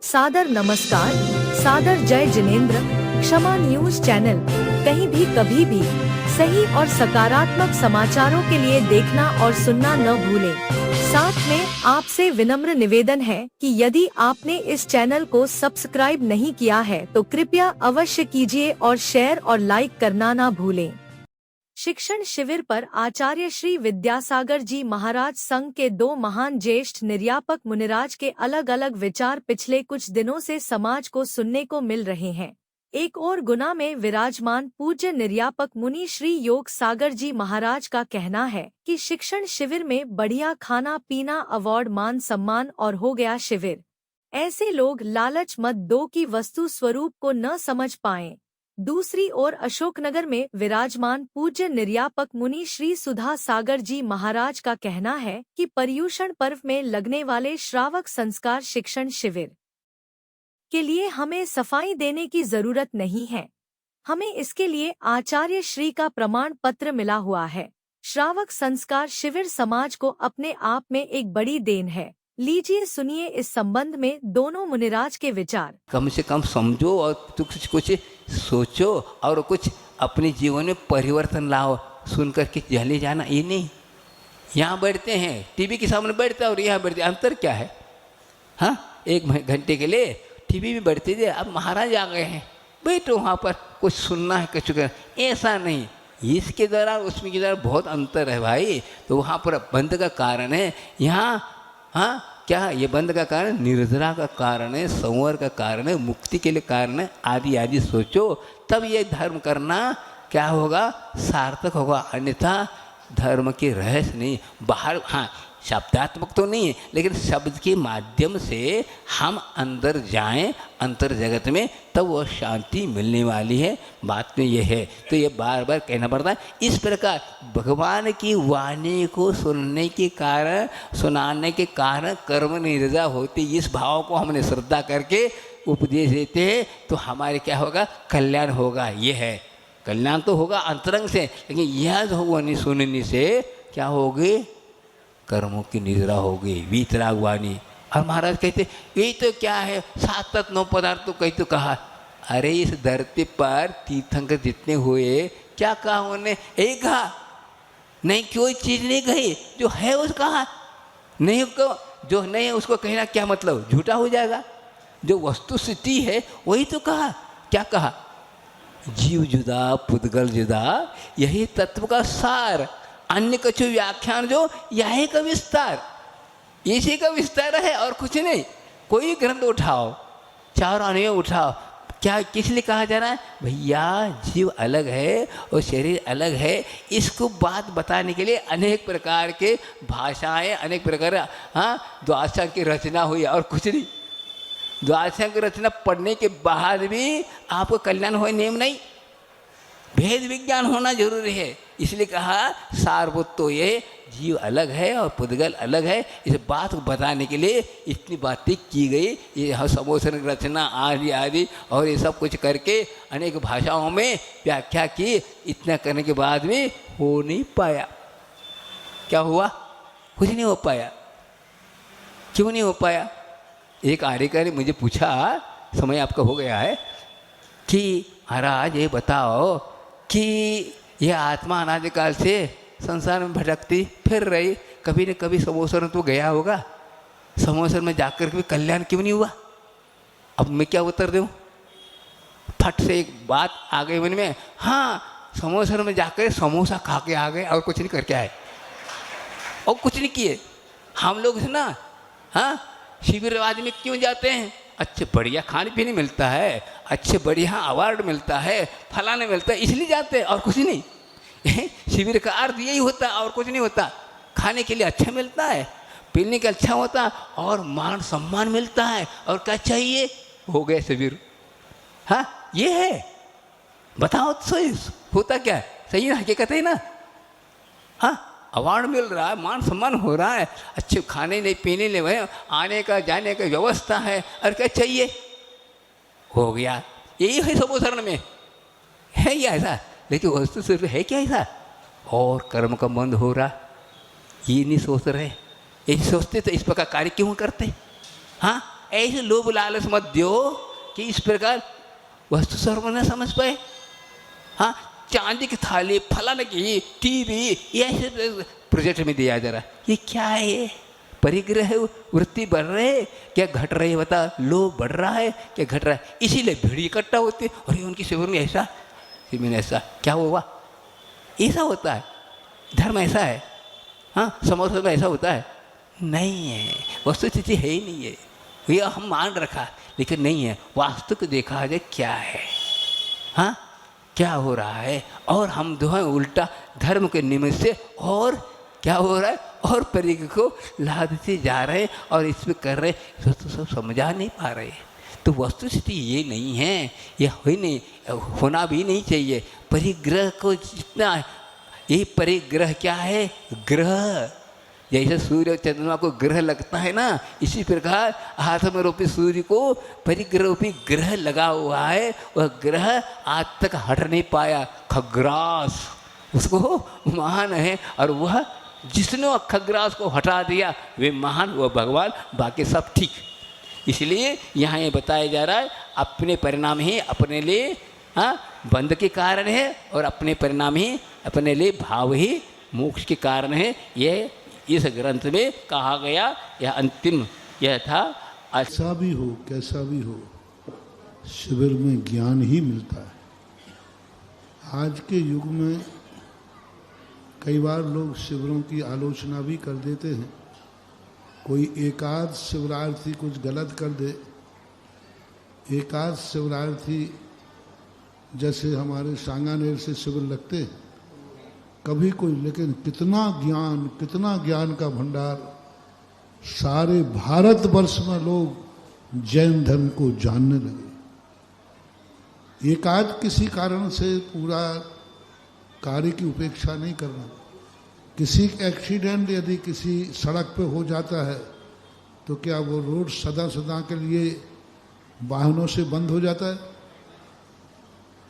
सादर नमस्कार, सादर जय जिनेंद्र। क्षमा न्यूज चैनल कहीं भी कभी भी सही और सकारात्मक समाचारों के लिए देखना और सुनना न भूलें। साथ में आपसे विनम्र निवेदन है कि यदि आपने इस चैनल को सब्सक्राइब नहीं किया है तो कृपया अवश्य कीजिए और शेयर और लाइक करना ना भूलें। शिक्षण शिविर पर आचार्य श्री विद्यासागर जी महाराज संघ के दो महान ज्येष्ठ निर्यापक मुनिराज के अलग अलग विचार पिछले कुछ दिनों से समाज को सुनने को मिल रहे हैं। एक और गुना में विराजमान पूज्य निर्यापक मुनि श्री योग सागर जी महाराज का कहना है कि शिक्षण शिविर में बढ़िया खाना पीना, अवार्ड, मान सम्मान और हो गया शिविर। ऐसे लोग लालच मत दो की वस्तु स्वरूप को न समझ पाएं। दूसरी ओर अशोकनगर में विराजमान पूज्य निर्यापक मुनि श्री सुधा सागर जी महाराज का कहना है कि पर्युषण पर्व में लगने वाले श्रावक संस्कार शिक्षण शिविर के लिए हमें सफाई देने की जरूरत नहीं है। हमें इसके लिए आचार्य श्री का प्रमाण पत्र मिला हुआ है। श्रावक संस्कार शिविर समाज को अपने आप में एक बड़ी देन है। लीजिए सुनिए इस संबंध में दोनों मुनिराज के विचार। कम से कम समझो और कुछ सोचो और कुछ अपने जीवन में परिवर्तन लाओ। सुन करके चले जाना ये नहीं। यहाँ बैठते हैं, टीवी के सामने बैठते हैं और यहाँ बैठते, अंतर क्या है? हाँ, एक घंटे के लिए टीवी में बैठते थे, अब महाराज आ गए हैं, बैठो वहाँ पर, कुछ सुनना है कुछ करना, ऐसा नहीं। इसके दौरान उसमें के दौरान बहुत अंतर है भाई। तो वहाँ पर बंद का कारण है, यहाँ हाँ क्या है? ये बंद का कारण निर्जरा का कारण है, संवर का कारण है, मुक्ति के लिए कारण है, आदि आदि सोचो, तब ये धर्म करना क्या होगा? सार्थक होगा। अन्यथा धर्म के रहस्य नहीं। बाहर हाँ शब्दात्मक तो नहीं है, लेकिन शब्द के माध्यम से हम अंदर जाएं अंतर जगत में, तब वह शांति मिलने वाली है। बात में यह है, तो ये बार बार कहना पड़ता है। इस प्रकार भगवान की वाणी को सुनने के कारण, सुनाने के कारण कर्म निर्जा होती। इस भाव को हमने श्रद्धा करके उपदेश देते हैं तो हमारे क्या होगा? कल्याण होगा। ये है कल्याण तो होगा अंतरंग से, लेकिन यह वाणी सुनने से क्या होगी? कर्मों की निद्रा होगी, वीतराग वाणी। और महाराज कहते यही तो क्या है? 7 तत्व 9 पदार्थ तो कहीं तो कहा। अरे इस धरती पर तीर्थंकर जितने हुए, क्या कहा उन्होंने? यही कहा, नहीं कोई चीज़ नहीं कही। जो है उसका कहा, नहीं को जो नहीं है उसको कहना क्या मतलब? झूठा हो जाएगा। जो वस्तु स्थिति है वही तो कहा। क्या कहा? जीव जुदा पुद्गल जुदा, यही तत्व का सार। अन्य कछु व्याख्यान जो यही का विस्तार, इसी का विस्तार है और कुछ नहीं। कोई ग्रंथ उठाओ, 4 अन्य उठाओ, क्या किस लिए कहा जा रहा है? भैया जीव अलग है और शरीर अलग है। इसको बात बताने के लिए अनेक प्रकार के भाषाएं, अनेक प्रकार द्वादशांग की रचना हुई और कुछ नहीं। द्वादशांग की रचना पढ़ने के बाद भी आपको कल्याण हो नियम नहीं। भेद विज्ञान होना जरूरी है। इसलिए कहा सारभूत तो ये जीव अलग है और पुद्गल अलग है। इस बात को बताने के लिए इतनी बातें की गई। ये समोसन रचना आदि आदि और ये सब कुछ करके अनेक भाषाओं में व्याख्या की। इतना करने के बाद भी हो नहीं पाया। क्या हुआ? कुछ नहीं हो पाया। क्यों नहीं हो पाया? एक आर्यकार ने मुझे पूछा, समय आपका हो गया है, कि महाराज ये बताओ कि यह आत्मा अनादिकाल से संसार में भटकती फिर रही, कभी न कभी समोसर में तो गया होगा। समोसर में जाकर के कल्याण क्यों नहीं हुआ? अब मैं क्या उत्तर दूँ? फट से एक बात आ गई मन में, हाँ समोसर में जाकर समोसा खा के आ गए और कुछ नहीं करके आए और कुछ नहीं किए। हम लोग ना हाँ शिविरवाद में क्यों जाते हैं? अच्छे बढ़िया खाने पीने मिलता है, अच्छे बढ़िया अवार्ड मिलता है, फलाने मिलता है, इसलिए जाते हैं और कुछ नहीं। शिविर का अर्थ यही होता है और कुछ नहीं होता। खाने के लिए अच्छा मिलता है, पीने का अच्छा होता है और मान सम्मान मिलता है, और क्या चाहिए? हो गए शिविर। हाँ ये है। बताओ तो सही होता क्या है? सही है, हकीकत है ना। हाँ अवार्ड मिल रहा है, मान सम्मान हो रहा है, अच्छे खाने नहीं पीने नहीं, भाई आने का जाने का व्यवस्था है, और क्या चाहिए? हो गया। यही है समोसरण में है ये ऐसा, लेकिन वस्तु सिर्फ है क्या ऐसा? और कर्म का बंद हो रहा, ये नहीं सोच रहे। यदि सोचते तो इस प्रकार कार्य क्यों करते? हाँ ऐसे लोभ लालच मत दो कि इस प्रकार वस्तु सर्व न समझ पाए। हाँ, चांदी की थाली, फलाने की टीवी, ये ऐसे प्रोजेक्ट में दिया जा रहा, ये क्या है? ये परिग्रह वृत्ति बढ़ रहे क्या घट रही है? बता, लोभ बढ़ रहा है क्या घट रहा है? इसीलिए भीड़ इकट्ठा होती है। अरे उनकी शिविर में ऐसा, शिविर में ऐसा, क्या हुआ? ऐसा होता है, धर्म ऐसा है। हाँ, समाज में ऐसा होता है? नहीं है, वस्तुस्थिति है ही नहीं है। ये हम मान रखा लेकिन नहीं है। वास्तु को देखा जाए क्या है, हाँ क्या हो रहा है। और हम जो है उल्टा धर्म के निमित्त से और क्या हो रहा है और परिग्रह को लादते जा रहे हैं और इसमें कर रहे हैं, तो सब समझा नहीं पा रहे। तो वस्तुस्थिति ये नहीं है, ये हो ही नहीं, होना भी नहीं चाहिए। परिग्रह को जितना, यही परिग्रह क्या है? ग्रह। जैसे सूर्य और चंद्रमा को ग्रह लगता है ना, इसी प्रकार हाथ में रूपी सूर्य को परिग्रह रूपी ग्रह लगा हुआ है। वह ग्रह आज तक हट नहीं पाया। खग्रास उसको महान है, और वह जिसने खग्रास को हटा दिया वे महान, वह भगवान, बाकी सब ठीक। इसलिए यहाँ ये बताया जा रहा है अपने परिणाम ही अपने लिए बंध के कारण है, और अपने परिणाम ही अपने लिए भाव ही मोक्ष के कारण है। यह इस ग्रंथ में कहा गया, यह अंतिम यह था। ऐसा भी हो कैसा भी हो, शिविर में ज्ञान ही मिलता है। आज के युग में कई बार लोग शिविरों की आलोचना भी कर देते हैं। कोई एकाध शिविरार्थी कुछ गलत कर दे, एकाध शिविरार्थी जैसे हमारे सांगानेर से शिविर लगते हैं कभी कोई, लेकिन कितना ज्ञान का भंडार। सारे भारतवर्ष में लोग जैन धर्म को जानने लगे। एकाध किसी कारण से पूरा कार्य की उपेक्षा नहीं करना। किसी एक्सीडेंट यदि किसी सड़क पे हो जाता है तो क्या वो रोड सदा सदा के लिए वाहनों से बंद हो जाता है?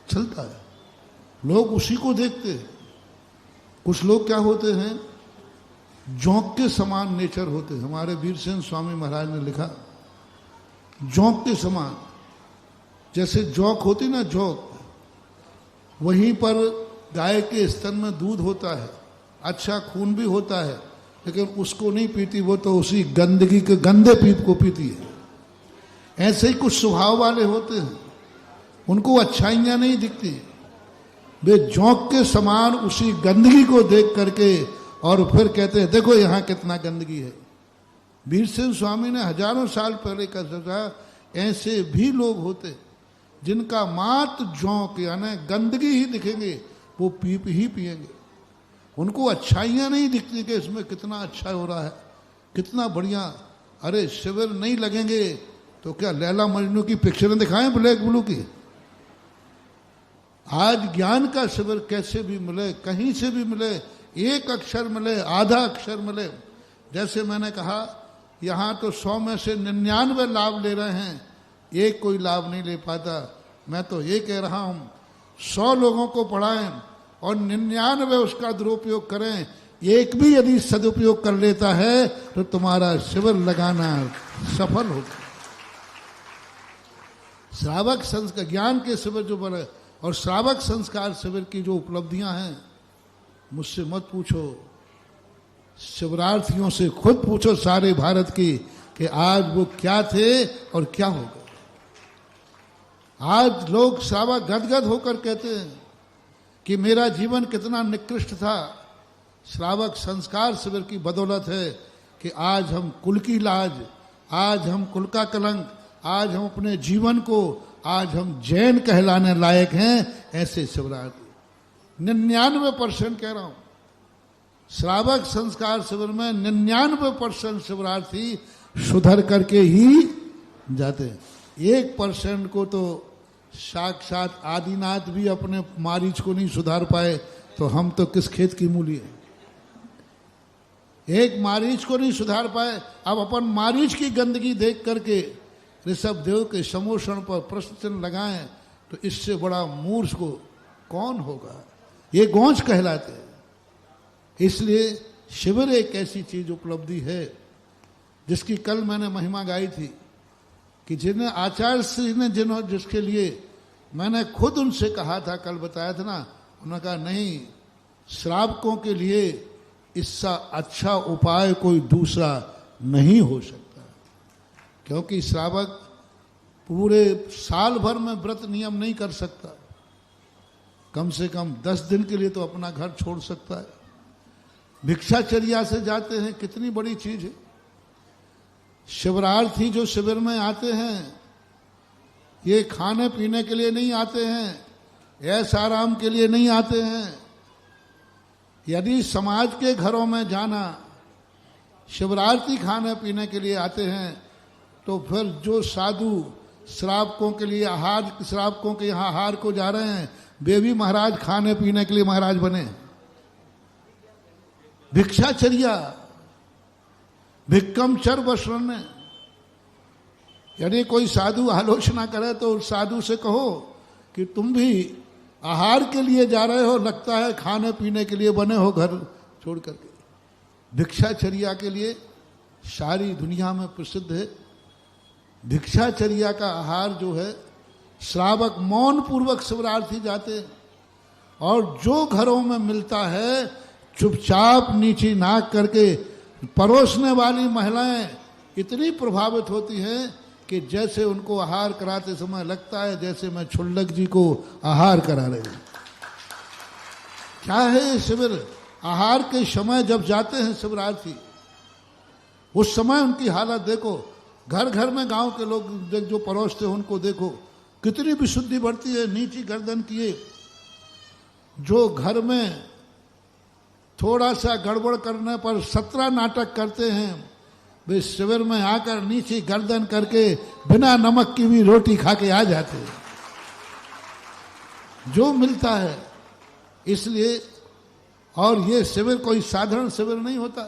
चलता है, लोग उसी को देखते हैं। कुछ लोग क्या होते हैं, जोंक के समान नेचर होते हैं। हमारे वीरसेन स्वामी महाराज ने लिखा, जोंक के समान, जैसे जोंक होती ना, जोंक, वहीं पर गाय के स्तन में दूध होता है, अच्छा खून भी होता है, लेकिन उसको नहीं पीती, वो तो उसी गंदगी के गंदे पीप को पीती है। ऐसे ही कुछ स्वभाव वाले होते हैं, उनको अच्छाइयां नहीं दिखती। वे जोंक के समान उसी गंदगी को देख करके और फिर कहते हैं देखो यहाँ कितना गंदगी है। वीरसेन स्वामी ने हजारों साल पहले कहा, ऐसे भी लोग होते जिनका मात्र जोंक यानी गंदगी ही दिखेंगे, वो पीप ही पिएंगे। उनको अच्छाइयाँ नहीं दिखती कि इसमें कितना अच्छा हो रहा है, कितना बढ़िया। अरे शिविर नहीं लगेंगे तो क्या लैला मजनू की पिक्चरें दिखाएं ब्लैक ब्लू की? आज ज्ञान का शिविर कैसे भी मिले, कहीं से भी मिले, एक अक्षर मिले, आधा अक्षर मिले। जैसे मैंने कहा, यहाँ तो 100 में से 99 लाभ ले रहे हैं, एक कोई लाभ नहीं ले पाता। मैं तो ये कह रहा हूँ 100 लोगों को पढ़ाएं और 99 उसका दुरुपयोग करें, एक भी यदि सदुपयोग कर लेता है तो तुम्हारा शिविर लगाना सफल होगा। श्रावक संस्कार ज्ञान के शिविर जो बने और श्रावक संस्कार शिविर की जो उपलब्धियां हैं, मुझसे मत पूछो, शिविरार्थियों से खुद पूछो सारे भारत की कि आज वो क्या थे और क्या हो गए। आज लोग श्रावक गदगद होकर कहते हैं कि मेरा जीवन कितना निकृष्ट था। श्रावक संस्कार शिविर की बदौलत है कि आज हम कुल की लाज, आज हम कुल का कलंक, आज हम अपने जीवन को, आज हम जैन कहलाने लायक हैं। ऐसे शिविरार्थी 99% कह रहा हूं, श्रावक संस्कार शिविर में 99% शिविरार्थी सुधर करके ही जाते हैं। 1% को तो साक्षात आदिनाथ भी अपने मारीच को नहीं सुधार पाए, तो हम तो किस खेत की मूली है। एक मारीच को नहीं सुधार पाए, अब अपन मारीच की गंदगी देख करके ऋषभ देव के समोषण पर प्रश्न चिन्ह लगाएं तो इससे बड़ा मूर्ख को कौन होगा। ये गौंच कहलाते हैं। इसलिए शिविर एक ऐसी चीज उपलब्धि है जिसकी कल मैंने महिमा गाई थी। कि जिन्हें आचार्य श्री ने जिसके लिए मैंने खुद उनसे कहा था, कल बताया था ना, उन्होंने कहा नहीं, श्रावकों के लिए इससे अच्छा उपाय कोई दूसरा नहीं हो सकता, क्योंकि श्रावक पूरे साल भर में व्रत नियम नहीं कर सकता, कम से कम 10 दिन के लिए तो अपना घर छोड़ सकता है। भिक्षाचर्या से जाते हैं, कितनी बड़ी चीज है। शिवरार्थी जो शिविर में आते हैं, ये खाने पीने के लिए नहीं आते हैं, ऐसा आराम के लिए नहीं आते हैं। यदि समाज के घरों में जाना शिवरार्थी खाने पीने के लिए आते हैं, तो फिर जो साधु श्रावकों के लिए आहार, श्रावकों के यहाँ आहार को जा रहे हैं, वे भी महाराज खाने पीने के लिए महाराज बने। भिक्षाचर्या, भिक्कम चर वशरण्य। यदि कोई साधु आलोचना करे तो उस साधु से कहो कि तुम भी आहार के लिए जा रहे हो, लगता है खाने पीने के लिए बने हो घर छोड़ करके। भिक्षाचर्या के लिए सारी दुनिया में प्रसिद्ध है। भिक्षाचर्या का आहार जो है, श्रावक मौन पूर्वक शिवरार्थी जाते हैं, और जो घरों में मिलता है चुपचाप नीची नाक करके परोसने वाली महिलाएं इतनी प्रभावित होती हैं कि जैसे उनको आहार कराते समय लगता है जैसे मैं छुल्लक जी को आहार करा रही हूं। क्या है शिविर? आहार के समय जब जाते हैं शिवरार्थी, उस समय उनकी हालत देखो। घर घर में गांव के लोग जो परोसते हैं उनको देखो, कितनी विशुद्धि बढ़ती है। नीची गर्दन किए, जो घर में थोड़ा सा गड़बड़ करने पर 17 नाटक करते हैं, वे शिविर में आकर नीची गर्दन करके बिना नमक की भी रोटी खा के आ जाते हैं। जो मिलता है इसलिए, और ये शिविर कोई साधारण शिविर नहीं होता,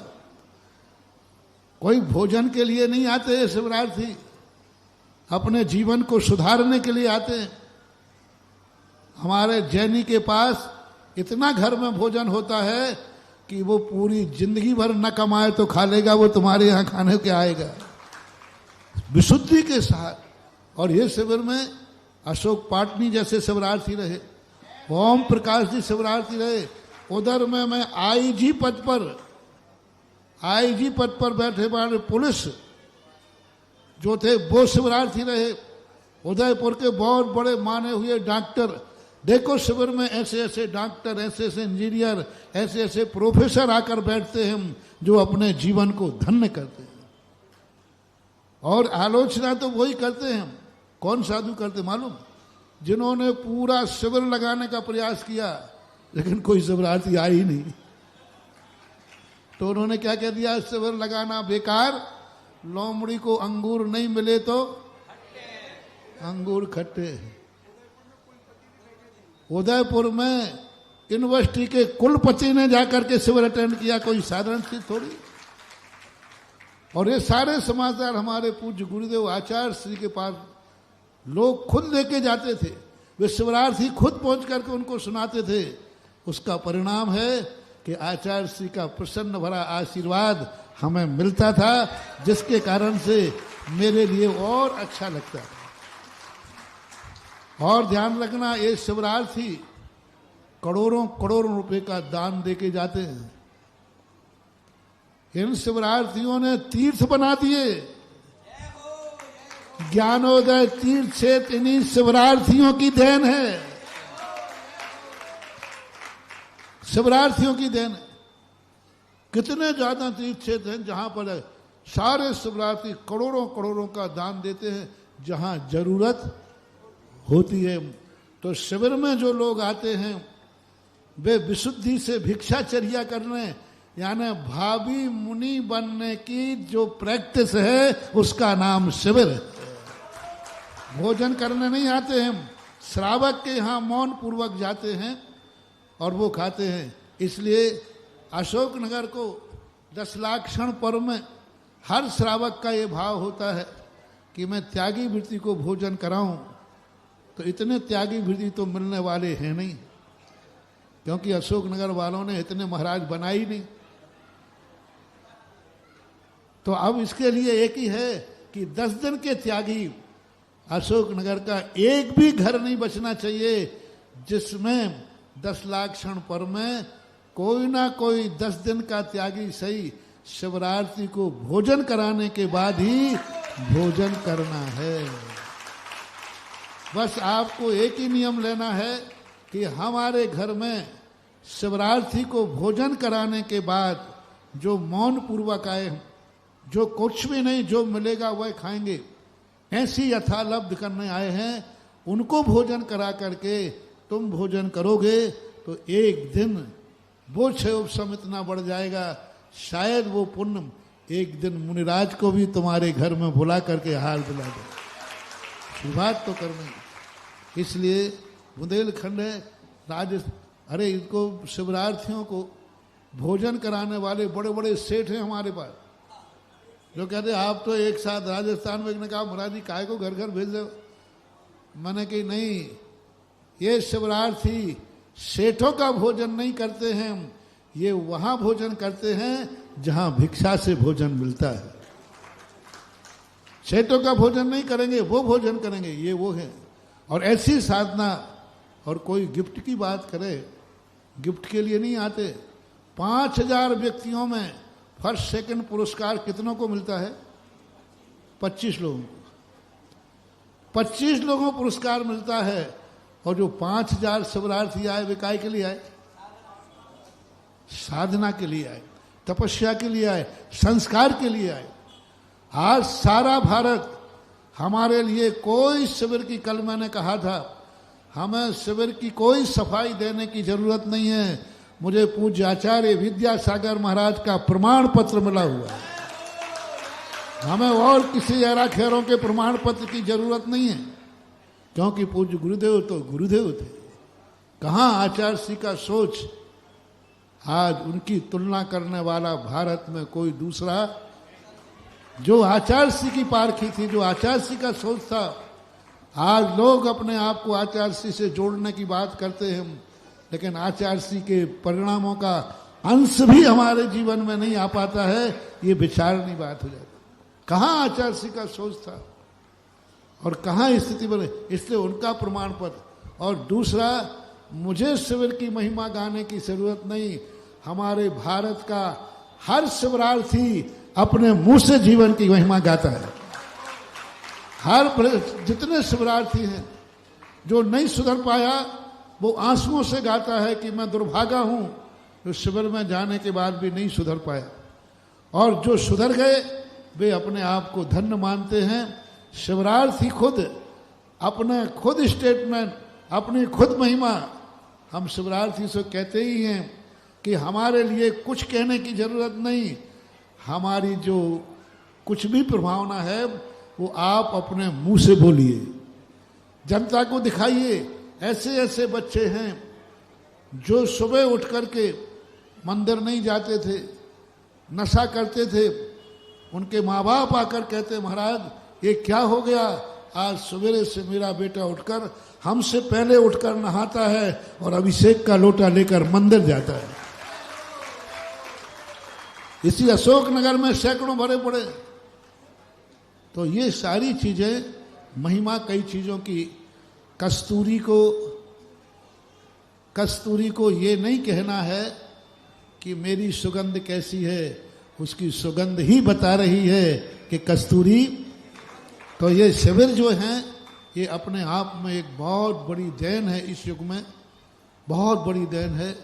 कोई भोजन के लिए नहीं आते हैं शिवरार्थी, अपने जीवन को सुधारने के लिए आते हैं। हमारे जैनी के पास इतना घर में भोजन होता है कि वो पूरी जिंदगी भर न कमाए तो खा लेगा, वो तुम्हारे यहाँ खाने के आएगा विशुद्धि के साथ। और ये शिविर में अशोक पाटनी जैसे शिवरार्थी रहे, ओम प्रकाश जी शिवरार्थी रहे। उधर में मैं आईजी पद पर बैठे वाले पुलिस जो थे वो शिवरार्थी रहे। उदयपुर के बहुत बड़े माने हुए डॉक्टर, देखो शिविर में ऐसे ऐसे डॉक्टर, ऐसे ऐसे इंजीनियर, ऐसे ऐसे प्रोफेसर आकर बैठते हैं जो अपने जीवन को धन्य करते हैं। और आलोचना तो वही करते हैं, कौन साधु करते मालूम? जिन्होंने पूरा शिविर लगाने का प्रयास किया लेकिन कोई शिवरार्थी आई ही नहीं, तो उन्होंने क्या कह दिया, शिविर लगाना बेकार, लोमड़ी को अंगूर नहीं मिले तो अंगूर खट्टे। उदयपुर में यूनिवर्सिटी के कुलपति ने जाकर के शिविर अटेंड किया, कोई साधारण चीज थोड़ी। और ये सारे समाचार हमारे पूज्य गुरुदेव आचार्य श्री के पास लोग खुद लेके जाते थे, वे शिवरार्थी खुद पहुंच करके उनको सुनाते थे। उसका परिणाम है कि आचार्य श्री का प्रसन्न भरा आशीर्वाद हमें मिलता था, जिसके कारण से मेरे लिए और अच्छा लगता था। और ध्यान रखना, ये शिवरार्थी करोड़ों करोड़ों रुपए का दान देके जाते हैं। इन शिवरार्थियों ने तीर्थ बना दिए। ज्ञानोदय तीर्थ क्षेत्र इन्हीं शिवरार्थियों की देन है, शिवरार्थियों की देन है। कितने ज्यादा तीर्थ क्षेत्र हैं जहां पर सारे शिवरार्थी करोड़ों करोड़ों का दान देते हैं, जहां जरूरत होती है। तो शिविर में जो लोग आते हैं वे विशुद्धि से भिक्षाचर्या करने, यानी भावी मुनि बनने की जो प्रैक्टिस है उसका नाम शिविर है। भोजन करने नहीं आते हैं, श्रावक के यहाँ मौन पूर्वक जाते हैं और वो खाते हैं। इसलिए अशोकनगर को 10 लाख क्षण पर्व में हर श्रावक का ये भाव होता है कि मैं त्यागी वृत्ति को भोजन कराऊं। तो इतने त्यागी वृत्ति तो मिलने वाले हैं नहीं, क्योंकि अशोकनगर वालों ने इतने महाराज बनाए ही नहीं। तो अब इसके लिए एक ही है कि 10 दिन के त्यागी अशोकनगर का एक भी घर नहीं बचना चाहिए जिसमें 10 लाख क्षण पर में कोई ना कोई 10 दिन का त्यागी सही शिवरात्रि को भोजन कराने के बाद ही भोजन करना है। बस आपको एक ही नियम लेना है कि हमारे घर में शिवरात्रि को भोजन कराने के बाद जो मौन पूर्वक आए, जो कुछ भी नहीं, जो मिलेगा वह खाएंगे, ऐसी यथालब्ध करने आए हैं, उनको भोजन करा करके तुम भोजन करोगे तो एक दिन वो क्षयोपशम इतना बढ़ जाएगा, शायद वो पुण्य एक दिन मुनिराज को भी तुम्हारे घर में बुला करके हार दिला दे। शुरुआत तो करनी। इसलिए बुंदेलखंड है अरे इनको शिवरार्थियों को भोजन कराने वाले बड़े बड़े सेठ हैं हमारे पास, जो कहते आप तो एक साथ राजस्थान में, कहा महाराज जी काय को घर घर भेज दो। मैंने कही नहीं, ये शिवरार्थी सेठों का भोजन नहीं करते हैं, ये वहां भोजन करते हैं जहां भिक्षा से भोजन मिलता है। सेठों का भोजन नहीं करेंगे, वो भोजन करेंगे, ये वो है। और ऐसी साधना, और कोई गिफ्ट की बात करे, गिफ्ट के लिए नहीं आते। 5000 व्यक्तियों में फर्स्ट सेकंड पुरस्कार कितनों को मिलता है? 25 लोगों को। 25 लोगों को पुरस्कार मिलता है। और जो 5000 शिवरार्थी आए वे काय के लिए आए? साधना के लिए आए, तपस्या के लिए आए, संस्कार के लिए आए। आज सारा भारत हमारे लिए कोई शिविर की, कल मैंने कहा था हमें शिविर की कोई सफाई देने की जरूरत नहीं है। मुझे पूज्य आचार्य विद्यासागर महाराज का प्रमाण पत्र मिला हुआ है। हमें और किसी एराखेरों के प्रमाण पत्र की जरूरत नहीं है, क्योंकि पूज्य गुरुदेव तो गुरुदेव थे। कहाँ आचार्य श्री का सोच, आज उनकी तुलना करने वाला भारत में कोई दूसरा, जो आचार्य श्री की पारखी थी, जो आचार्य श्री का सोच था। आज लोग अपने आप को आचार्य श्री से जोड़ने की बात करते हैं, लेकिन आचार्य श्री के परिणामों का अंश भी हमारे जीवन में नहीं आ पाता है, ये विचारनीय बात हो जाती। कहाँ आचार्य श्री का सोच था और कहाँ स्थिति बने, इसलिए उनका प्रमाण पत्र। और दूसरा, मुझे शिविर की महिमा गाने की जरूरत नहीं, हमारे भारत का हर शिवरार्थी अपने मुंह से जीवन की महिमा गाता है। हर जितने शिवरार्थी हैं जो नहीं सुधर पाया, वो आंसुओं से गाता है कि मैं दुर्भागा हूं, जो शिविर में जाने के बाद भी नहीं सुधर पाया। और जो सुधर गए वे अपने आप को धन्य मानते हैं। शिवरार्थी खुद अपने खुद स्टेटमेंट, अपनी खुद महिमा हम शिवरार्थी से कहते ही हैं कि हमारे लिए कुछ कहने की जरूरत नहीं। हमारी जो कुछ भी प्रभावना है वो आप अपने मुंह से बोलिए, जनता को दिखाइए। ऐसे ऐसे बच्चे हैं जो सुबह उठ करके मंदिर नहीं जाते थे, नशा करते थे, उनके माँ बाप आकर कहते महाराज ये क्या हो गया, आज सवेरे से मेरा बेटा उठकर हमसे पहले उठकर नहाता है और अभिषेक का लोटा लेकर मंदिर जाता है। इसी अशोकनगर में सैकड़ों भरे पड़े। तो ये सारी चीजें महिमा कई चीजों की। कस्तूरी को ये नहीं कहना है कि मेरी सुगंध कैसी है, उसकी सुगंध ही बता रही है कि कस्तूरी। तो ये शिविर जो हैं ये अपने आप में एक बहुत बड़ी देन है, इस युग में बहुत बड़ी देन है।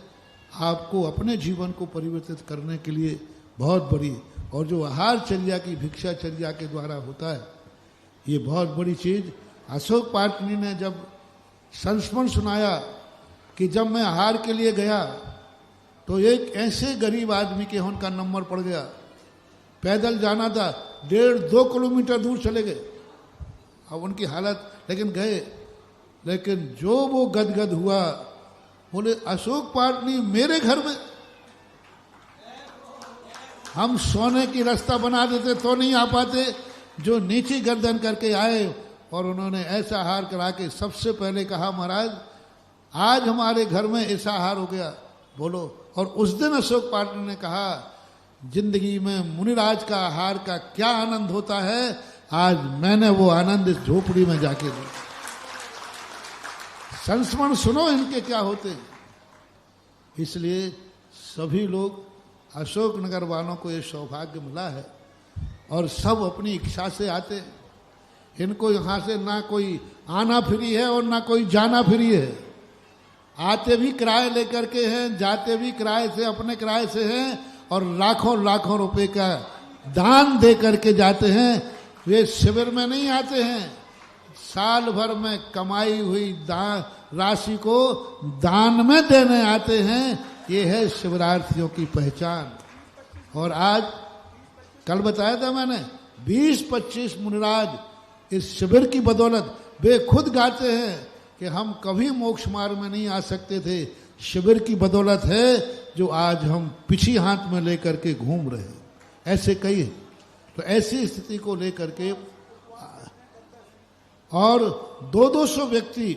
आपको अपने जीवन को परिवर्तित करने के लिए बहुत बड़ी, और जो आहारचर्या की भिक्षाचर्या के द्वारा होता है ये बहुत बड़ी चीज। अशोक पाटनी ने जब संस्मरण सुनाया कि जब मैं आहार के लिए गया तो एक ऐसे गरीब आदमी के उनका नंबर पड़ गया, पैदल जाना था, 1.5-2 किलोमीटर दूर चले गए। अब उनकी हालत, लेकिन गए, लेकिन जो वो गदगद हुआ, बोले अशोक पाटनी मेरे घर में, हम सोने की रास्ता बना देते तो नहीं आ पाते। जो नीची गर्दन करके आए और उन्होंने ऐसा हार करा के सबसे पहले कहा महाराज आज हमारे घर में ऐसा हार हो गया, बोलो। और उस दिन अशोक पाटनी ने कहा जिंदगी में मुनिराज का आहार का क्या आनंद होता है आज मैंने वो आनंद इस झोपड़ी में जाके लिया। संस्मरण सुनो इनके क्या होते हैं। इसलिए सभी लोग अशोकनगर वालों को ये सौभाग्य मिला है और सब अपनी इच्छा से आते हैं। इनको यहाँ से ना कोई आना फ्री है और ना कोई जाना फ्री है। आते भी किराए लेकर के हैं, जाते भी किराए से, अपने किराए से हैं और लाखों लाखों रुपए का दान दे करके जाते हैं। वे शिविर में नहीं आते हैं, साल भर में कमाई हुई राशि को दान में देने आते हैं। ये है शिविरार्थियों की पहचान। और आज कल बताया था मैंने 20-25 मुनिराज इस शिविर की बदौलत वे खुद गाते हैं कि हम कभी मोक्ष मार्ग में नहीं आ सकते थे, शिविर की बदौलत है जो आज हम पिछी हाथ में लेकर के घूम रहे हैं। ऐसे कई हैं। तो ऐसी स्थिति को लेकर के और 200-200 व्यक्ति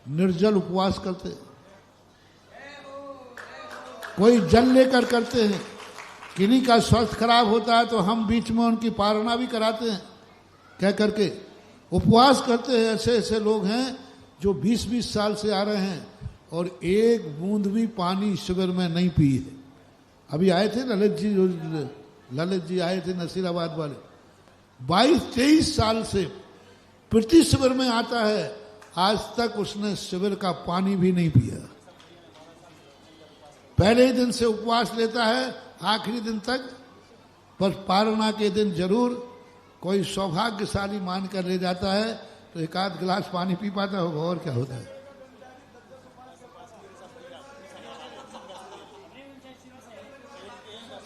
निर्जल उपवास करते हैं, कोई जल लेकर करते हैं। किन्हीं का स्वास्थ्य खराब होता है तो हम बीच में उनकी पारणा भी कराते हैं, कह करके उपवास करते हैं। ऐसे ऐसे लोग हैं जो 20-20 साल से आ रहे हैं और एक बूंद भी पानी शिविर में नहीं पी है। अभी आए थे ललित जी आए थे नसीराबाद वाले, 22-23 साल से प्रति शिविर में आता है, आज तक उसने शिविर का पानी भी नहीं पिया। पहले ही दिन से उपवास लेता है आखिरी दिन तक, पर पारणा के दिन जरूर कोई सौभाग्यशाली मान कर ले जाता है तो एक आध गिलास पानी पी पाता होगा, और क्या होता है।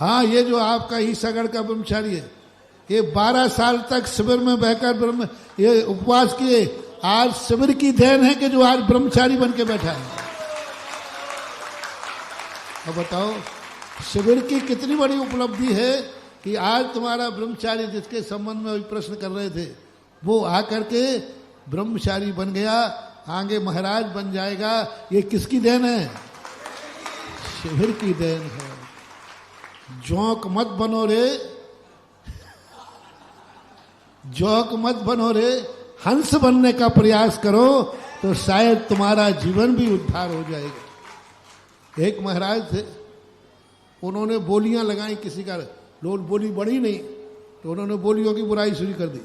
हाँ, ये जो आपका ईसागढ़ का ब्रह्मचारी है, ये 12 साल तक शिविर में बहकर ये उपवास किए। आज शिविर की देन है कि जो आज ब्रह्मचारी बन के बैठा है। अब बताओ शिविर की कितनी बड़ी उपलब्धि है कि आज तुम्हारा ब्रह्मचारी, जिसके संबंध में प्रश्न कर रहे थे, वो आकर के ब्रह्मचारी बन गया, आगे महाराज बन जाएगा। ये किसकी देन है? शिविर की देन है। जोंक मत बनो रे, जोंक मत बनो रे, हंस बनने का प्रयास करो तो शायद तुम्हारा जीवन भी उद्धार हो जाएगा। एक महाराज थे, उन्होंने बोलियां लगाई किसी का, लोग बोली बढ़ी नहीं तो उन्होंने बोलियों की बुराई शुरू कर दी।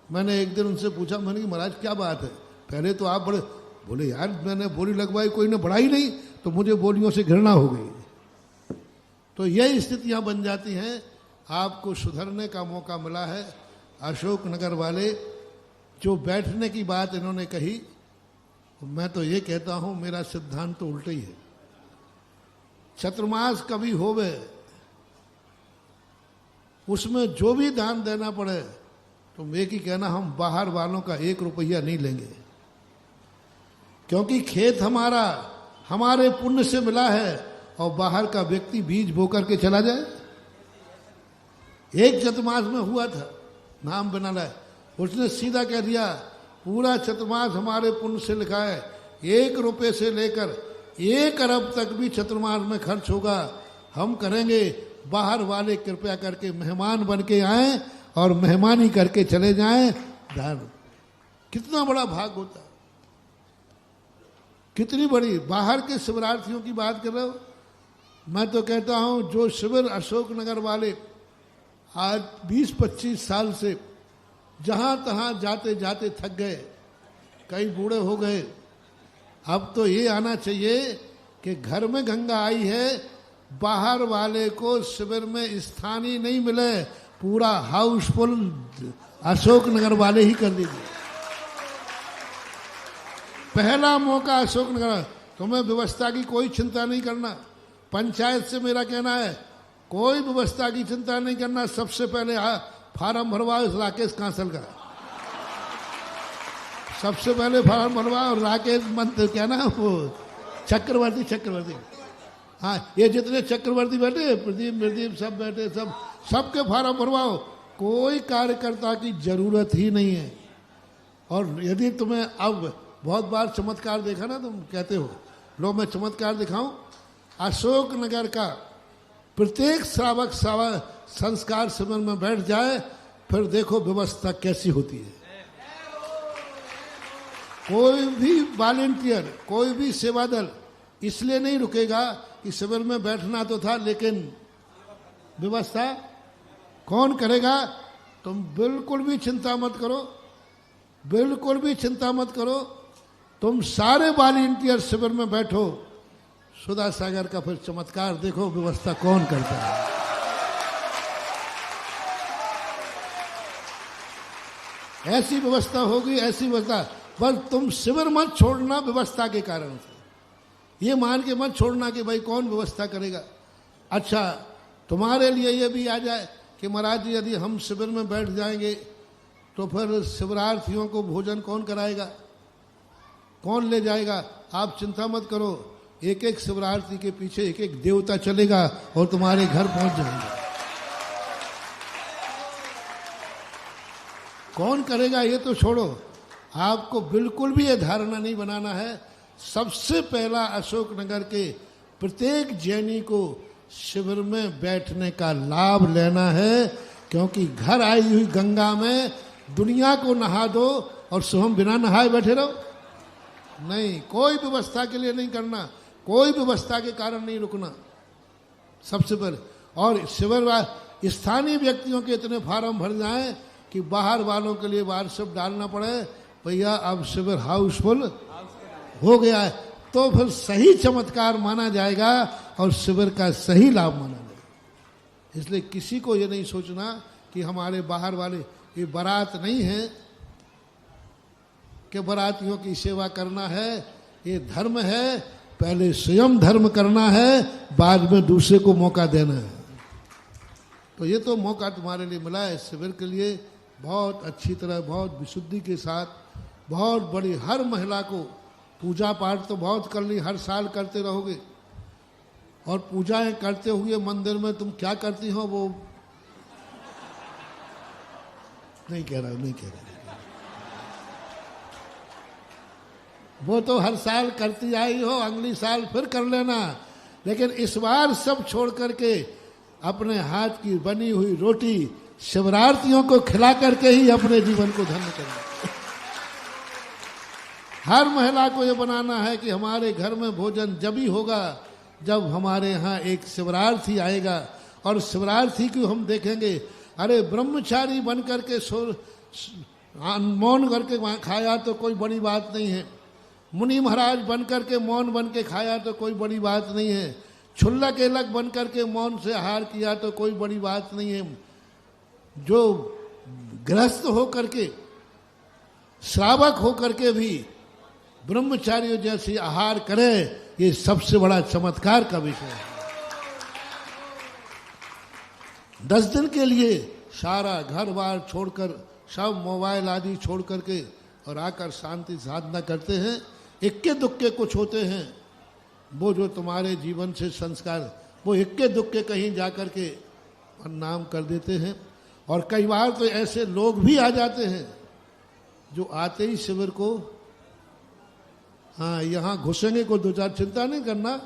मैंने एक दिन उनसे पूछा, मैंने कि महाराज क्या बात है, पहले तो आप बड़े, बोले यार मैंने बोली लगवाई, कोई ने बढ़ाई नहीं तो मुझे बोलियों से घृणा हो गई। तो यही स्थितियां बन जाती हैं। आपको सुधरने का मौका मिला है। अशोकनगर वाले जो बैठने की बात इन्होंने कही, मैं तो ये कहता हूं मेरा सिद्धांत तो उल्टा ही है। चतुर्मास कभी होवे, उसमें जो भी दान देना पड़े तो एक ही कहना, हम बाहर वालों का 1 रुपया नहीं लेंगे, क्योंकि खेत हमारा हमारे पुण्य से मिला है और बाहर का व्यक्ति बीज बो करके चला जाए। एक चतुर्मास में हुआ था, नाम बना लाए, उसने सीधा कह दिया पूरा चतुर्मास हमारे पुण्य से लिखा है, 1 रुपये से लेकर 1 अरब तक भी चतुर्मास में खर्च होगा, हम करेंगे। बाहर वाले कृपया करके मेहमान बन के आए और मेहमानी करके चले जाएं। दान कितना बड़ा भाग होता है, कितनी बड़ी। बाहर के शिविरार्थियों की बात कर रहे हो, मैं तो कहता हूं जो शिविर अशोकनगर वाले आज 20-25 साल से जहां तहां जाते जाते थक गए, कई बूढ़े हो गए, अब तो ये आना चाहिए कि घर में गंगा आई है, बाहर वाले को शिविर में स्थान ही नहीं मिले, पूरा हाउसफुल अशोकनगर वाले ही कर दीजिए। पहला मौका अशोकनगर। तुम्हें व्यवस्था की कोई चिंता नहीं करना, पंचायत से मेरा कहना है कोई व्यवस्था की चिंता नहीं करना। सबसे पहले फार्म भरवाओ इस राकेश कांसल का, सबसे पहले फार्म भरवाओ। राकेश मंत्री क्या ना वो चक्रवर्ती, हाँ ये जितने चक्रवर्ती बैठे, प्रदीप सब बैठे, सबके फार्म भरवाओ। कोई कार्यकर्ता की जरूरत ही नहीं है। और यदि तुम्हें अब बहुत बार चमत्कार देखा ना, तुम कहते हो लो मैं चमत्कार दिखाऊं। अशोकनगर का प्रत्येक श्रावक संस्कार शिविर में बैठ जाए फिर देखो व्यवस्था कैसी होती है। कोई भी वॉलेंटियर, कोई भी सेवा दल इसलिए नहीं रुकेगा कि शिविर में बैठना तो था, लेकिन व्यवस्था कौन करेगा। तुम बिल्कुल भी चिंता मत करो, बिल्कुल भी चिंता मत करो। तुम सारे वॉलेंटियर शिविर में बैठो, सुधा सागर का फिर चमत्कार देखो व्यवस्था कौन करता है। ऐसी व्यवस्था होगी, ऐसी व्यवस्था। बस तुम शिविर मत छोड़ना व्यवस्था के कारण से, ये मान के मत छोड़ना कि भाई कौन व्यवस्था करेगा। अच्छा, तुम्हारे लिए ये भी आ जाए कि महाराज जी यदि हम शिविर में बैठ जाएंगे तो फिर शिविरार्थियों को भोजन कौन कराएगा, कौन ले जाएगा। आप चिंता मत करो, एक एक शिविरार्थी के पीछे एक एक देवता चलेगा और तुम्हारे घर पहुंच जाएंगे। कौन करेगा ये तो छोड़ो, आपको बिल्कुल भी ये धारणा नहीं बनाना है। सबसे पहला अशोकनगर के प्रत्येक जैनी को शिविर में बैठने का लाभ लेना है, क्योंकि घर आई हुई गंगा में दुनिया को नहा दो और स्वयं बिना नहाए बैठे रहो। नहीं, कोई व्यवस्था के लिए नहीं करना, कोई व्यवस्था के कारण नहीं रुकना सबसे पहले। और शिविर स्थानीय व्यक्तियों के इतने फार्म भर जाएं कि बाहर वालों के लिए व्हाट्सएप डालना पड़े, भैया अब शिविर हाउसफुल हो गया है, तो फिर सही चमत्कार माना जाएगा और शिविर का सही लाभ माना जाएगा। इसलिए किसी को ये नहीं सोचना कि हमारे बाहर वाले, ये बारात नहीं है कि बारातियों की सेवा करना है, ये धर्म है। पहले स्वयं धर्म करना है, बाद में दूसरे को मौका देना है। तो ये तो मौका तुम्हारे लिए मिला है शिविर के लिए, बहुत अच्छी तरह, बहुत विशुद्धि के साथ, बहुत बड़ी। हर महिला को पूजा पाठ तो बहुत कर ली, हर साल करते रहोगे। और पूजाएं करते हुए मंदिर में तुम क्या करती हो वो नहीं कह रहा, नहीं कह रहा, वो तो हर साल करती आई हो, अगली साल फिर कर लेना। लेकिन इस बार सब छोड़ करके अपने हाथ की बनी हुई रोटी शिवरार्थियों को खिला करके ही अपने जीवन को धन्य करना। हर महिला को ये बनाना है कि हमारे घर में भोजन जब ही होगा जब हमारे यहाँ एक शिवरार्थी आएगा। और शिवरार्थी को हम देखेंगे, अरे ब्रह्मचारी बन करके मौन करके खाया तो कोई बड़ी बात नहीं है, मुनि महाराज बन करके मौन बन के खाया तो कोई बड़ी बात नहीं है, छुल्लक एलक बन करके मौन से आहार किया तो कोई बड़ी बात नहीं है। जो गृहस्थ हो करके, श्रावक हो करके भी ब्रह्मचारियों जैसी आहार करे, ये सबसे बड़ा चमत्कार का विषय है। 10 दिन के लिए सारा घर बार छोड़कर, सब मोबाइल आदि छोड़ करके और आकर शांति साधना करते हैं। इक्के दुक्के कुछ होते हैं, वो जो तुम्हारे जीवन से संस्कार, वो इक्के दुक्के कहीं जाकर के नाम कर देते हैं। और कई बार तो ऐसे लोग भी आ जाते हैं जो आते ही शिविर को, हाँ यहाँ घुसेंगे को दो चार, चिंता नहीं करना।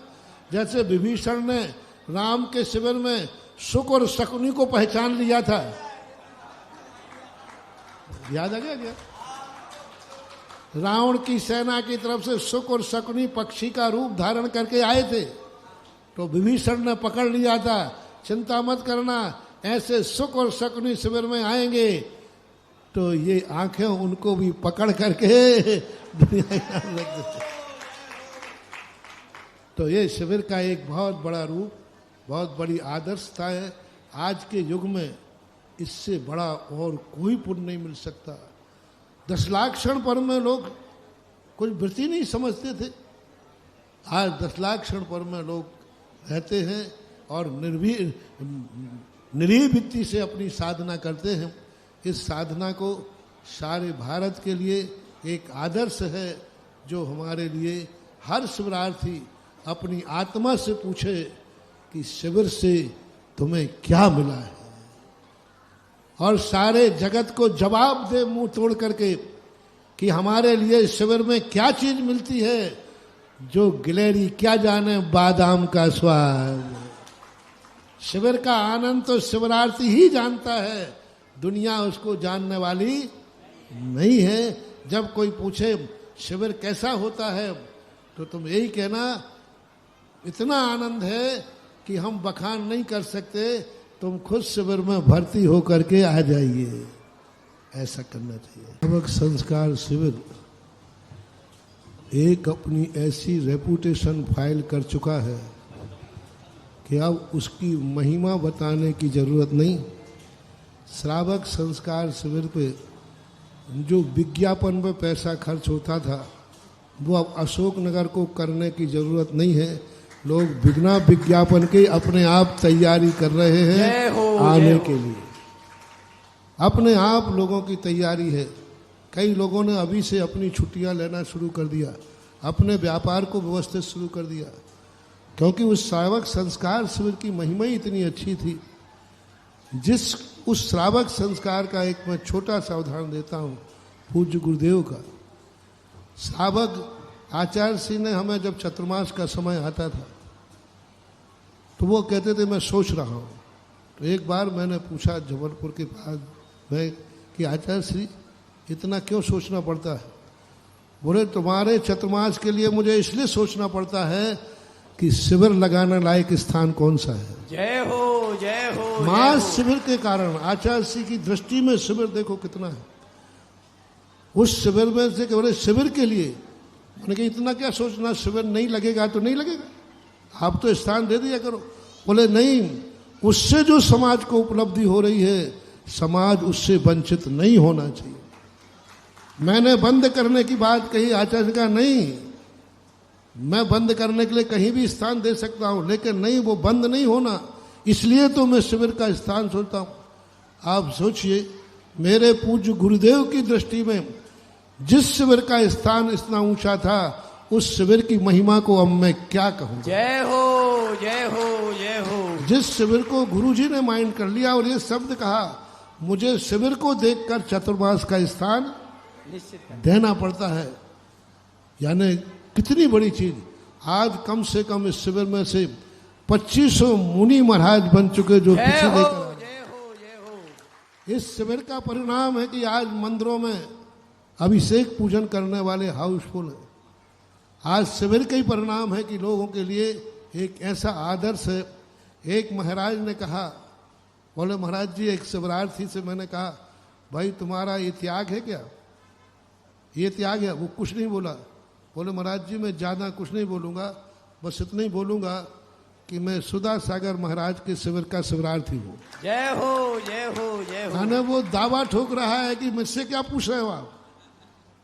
जैसे विभीषण ने राम के शिविर में सुक और शकुनी को पहचान लिया था, याद आ गया क्या? रावण की सेना की तरफ से सुक और शकुनी पक्षी का रूप धारण करके आए थे, तो विभीषण ने पकड़ लिया था। चिंता मत करना, ऐसे सुक और शकुनी शिविर में आएंगे तो ये आंखें उनको भी पकड़ करके दुनिया रख देते। तो ये शिविर का एक बहुत बड़ा रूप, बहुत बड़ी आदर्शता है। आज के युग में इससे बड़ा और कोई पुण्य नहीं मिल सकता। 10 लाख क्षण पर्व में लोग कुछ वृत्ति नहीं समझते थे, आज 10 लाख क्षण पर्व में लोग रहते हैं और निर्भीवृत्ति से अपनी साधना करते हैं। इस साधना को सारे भारत के लिए एक आदर्श है, जो हमारे लिए हर शिवरार्थी अपनी आत्मा से पूछे कि शिविर से तुम्हें क्या मिला है, और सारे जगत को जवाब दे मुंह तोड़ करके कि हमारे लिए शिविर में क्या चीज मिलती है। जो गिलहरी क्या जाने बादाम का स्वाद, शिविर का आनंद तो शिवरार्थी ही जानता है। दुनिया उसको जानने वाली नहीं है। जब कोई पूछे शिविर कैसा होता है तो तुम यही कहना, इतना आनंद है कि हम बखान नहीं कर सकते, तुम खुद शिविर में भर्ती होकर के आ जाइए। ऐसा करना चाहिए। श्रावक संस्कार शिविर एक अपनी ऐसी रेपुटेशन फाइल कर चुका है कि अब उसकी महिमा बताने की जरूरत नहीं। श्रावक संस्कार शिविर पे जो विज्ञापन पे पैसा खर्च होता था वो अब अशोक नगर को करने की जरूरत नहीं है। लोग बिना विज्ञापन के अपने आप तैयारी कर रहे हैं आने के लिए। अपने आप लोगों की तैयारी है। कई लोगों ने अभी से अपनी छुट्टियां लेना शुरू कर दिया, अपने व्यापार को व्यवस्थित शुरू कर दिया, क्योंकि उस श्रावक संस्कार शिविर की महिमा ही इतनी अच्छी थी। जिस उस श्रावक संस्कार का एक मैं छोटा सा उदाहरण देता हूँ, पूज्य गुरुदेव का। श्रावक आचार्य सिंह ने हमें जब चतुर्मास का समय आता था तो वो कहते थे मैं सोच रहा हूँ। तो एक बार मैंने पूछा जबलपुर के पास में कि आचार्य श्री इतना क्यों सोचना पड़ता है? बोले तुम्हारे चतुर्मास के लिए मुझे इसलिए सोचना पड़ता है कि शिविर लगाने लायक स्थान कौन सा है। जय हो जय हो। मास शिविर के कारण आचार्य श्री की दृष्टि में शिविर देखो कितना है। उस शिविर में से केवल शिविर के लिए मैंने कहा इतना क्या सोचना, शिविर नहीं लगेगा तो नहीं लगेगा, आप तो स्थान दे दिया करो। बोले नहीं, उससे जो समाज को उपलब्धि हो रही है समाज उससे वंचित नहीं होना चाहिए। मैंने बंद करने की बात कही, आचार्य का नहीं, मैं बंद करने के लिए कहीं भी स्थान दे सकता हूं, लेकिन नहीं, वो बंद नहीं होना, इसलिए तो मैं शिविर का स्थान सोचता हूं। आप सोचिए, मेरे पूज्य गुरुदेव की दृष्टि में जिस शिविर का स्थान इतना ऊंचा था उस शिविर की महिमा को अब मैं क्या कहूं। जय हो जय हो जय हो। जिस शिविर को गुरुजी ने माइंड कर लिया और ये शब्द कहा, मुझे शिविर को देखकर चतुर्मास का स्थान देना पड़ता है, यानी कितनी बड़ी चीज। आज कम से कम इस शिविर में से 2500 मुनि महाराज बन चुके जो पीछे लेकर इस शिविर का परिणाम है कि आज मंदिरों में अभिषेक पूजन करने वाले हाउसफुल है। आज शिविर का ही परिणाम है कि लोगों के लिए एक ऐसा आदर्श है। एक महाराज ने कहा, बोले महाराज जी, एक शिवरार्थी से मैंने कहा भाई तुम्हारा ये त्याग है क्या? ये त्याग है? वो कुछ नहीं बोला। बोले महाराज जी मैं ज़्यादा कुछ नहीं बोलूँगा, बस इतना ही बोलूँगा कि मैं सुधा सागर महाराज के शिविर का शिवरार्थी हूँ। जय हो जय हो जय हो। मैंने वो दावा ठोक रहा है कि मुझसे क्या पूछ रहे हो आप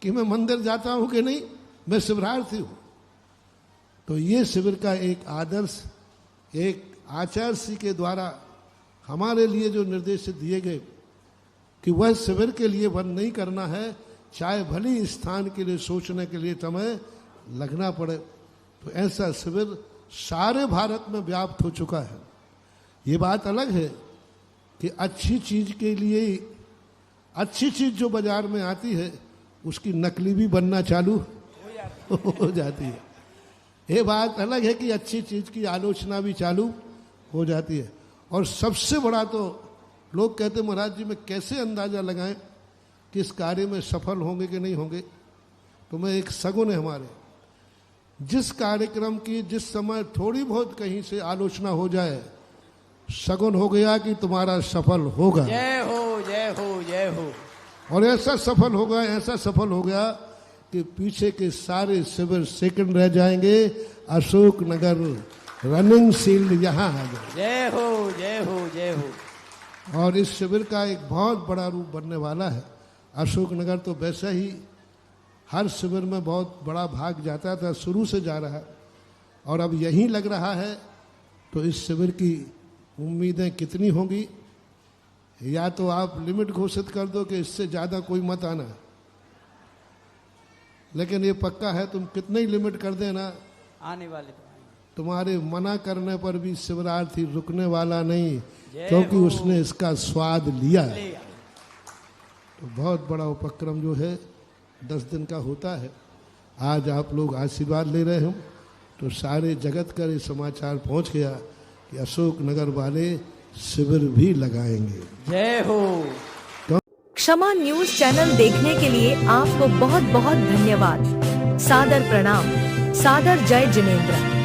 कि मैं मंदिर जाता हूँ कि नहीं, मैं शिवरार्थी हूँ। तो ये शिविर का एक आदर्श, एक आचार्य श्री के द्वारा हमारे लिए जो निर्देश दिए गए कि वह शिविर के लिए बंद नहीं करना है, चाहे भली स्थान के लिए सोचने के लिए समय लगना पड़े। तो ऐसा शिविर सारे भारत में व्याप्त हो चुका है। ये बात अलग है कि अच्छी चीज के लिए, अच्छी चीज जो बाजार में आती है उसकी नकली भी बनना चालू हो जाती है। ये बात अलग है कि अच्छी चीज की आलोचना भी चालू हो जाती है। और सबसे बड़ा तो लोग कहते महाराज जी में कैसे अंदाजा लगाएं कि इस कार्य में सफल होंगे कि नहीं होंगे। तो मैं एक सगुन है हमारे, जिस कार्यक्रम की जिस समय थोड़ी बहुत कहीं से आलोचना हो जाए, सगुन हो गया कि तुम्हारा सफल होगा। जय हो जय हो जय हो। और ऐसा सफल होगा, ऐसा सफल हो गया कि पीछे के सारे शिविर सेकंड रह जाएंगे, अशोक नगर रनिंग शील्ड यहाँ आ जाए। जय हो जय हो जय हो। और इस शिविर का एक बहुत बड़ा रूप बनने वाला है। अशोक नगर तो वैसे ही हर शिविर में बहुत बड़ा भाग जाता था, शुरू से जा रहा है, और अब यहीं लग रहा है। तो इस शिविर की उम्मीदें कितनी होंगी? या तो आप लिमिट घोषित कर दो कि इससे ज़्यादा कोई मत आना, लेकिन ये पक्का है तुम कितने ही लिमिट कर देना, आने वाले तुम्हारे मना करने पर भी शिवरार्थी रुकने वाला नहीं, क्योंकि उसने इसका स्वाद लिया है। तो बहुत बड़ा उपक्रम जो है 10 दिन का होता है। आज आप लोग आशीर्वाद ले रहे हो तो सारे जगत का ये समाचार पहुंच गया कि अशोक नगर वाले शिविर भी लगाएंगे। जय हो। क्षमा न्यूज चैनल देखने के लिए आपको बहुत बहुत धन्यवाद। सादर प्रणाम। सादर जय जिनेंद्र।